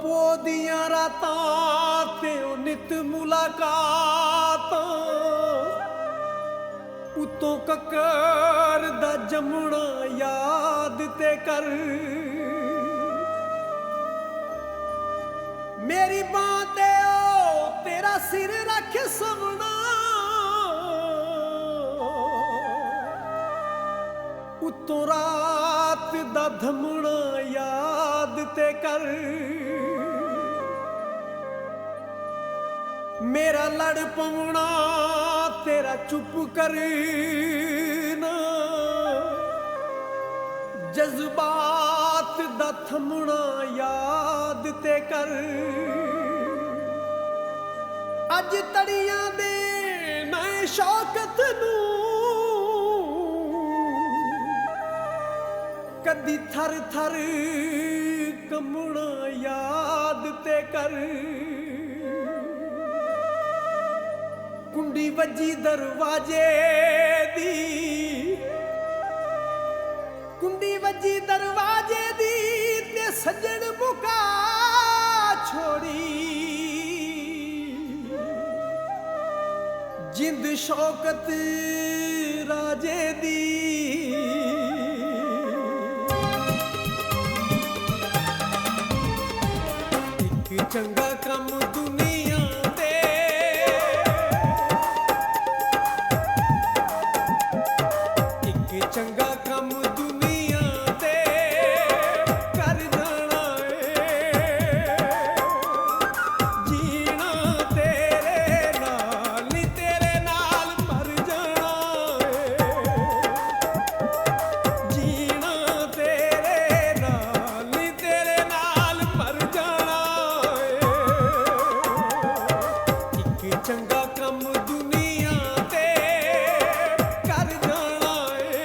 ਪੋ ਦੀਆਂ ਰਾਤਾਂ ਤੇ ਉਹ ਨਿਤ ਮੁਲਾਕਾਤਾਂ ਉਤੋਂ ਕੱਕਰ ਦਾ ਜੰਮਣਾ ਯਾਦ ਤੇ ਕਰ ਮੇਰੀ ਬਾਂਹ ਤੇ ਉਹ ਤੇਰਾ ਸਿਰ ਰੱਖ ਸਵਣਾ ਉਤੋਂ ਰਾਤ ਦਾ ਧਮਣਾ ਯਾਦ ਤੇ ਕਰ ਮੇਰਾ ਲੜ ਪਵਣਾ ਤੇਰਾ ਚੁੱਪ ਕਰਨਾ ਜਜ਼ਬਾਤ ਦਾ ਥਮਣਾ ਯਾਦ ਤੇ ਕਰ ਅੱਜ ਤੜੀਆਂ ਦੇ ਮੈਂ ਸ਼ੌਕਤ ਨੂੰ ਕਦੀ ਥਰ ਥਰ ਕੰਬਣਾ ਯਾਦ ਤੇ ਕਰ ਕੁੰਡੀ ਵੱਜੀ ਦਰਵਾਜ਼ੇ ਦੀ ਕੁੰਡੀ ਵੱਜੀ ਦਰਵਾਜ਼ੇ ਦੀ ਤੇ ਸੱਜਣ ਮੁਕਾ ਛੋੜੀ ਜਿੰਦ ਸ਼ੌਕਤ ਰਾਜੇ ਦੀ ਇੱਕ ਚੰਗਾ ਕੰਮ ਦੁਨੀਆ ਤੇ ਇੱਕ ਚੰਗਾ ਕੰਮ ਦੁਨੀਆ ਤੇ ਕਰ ਜਾਣਾ ਏ ਜੀਣਾ ਤੇਰੇ ਨਾਲ ਨੀ ਤੇਰੇ ਨਾਲ ਮਰ ਜਾਣਾ ਏ ਜੀਣਾ ਤੇਰੇ ਨਾਲ ਨੀ ਤੇਰੇ ਨਾਲ ਮਰ ਜਾਣਾ ਏ ਇੱਕ ਚੰਗਾ ਕੰਮ ਦੁਨੀਆ ਤੇ ਕਰ ਜਾਣਾ ਏ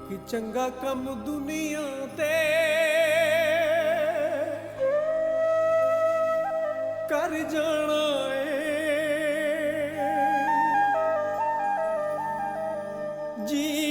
ਕਿ ਚੰਗਾ ਕੰਮ ਦੁਨੀਆ ਤੇ ਕਰ ਜਾਣਾ ਏ ਜੀ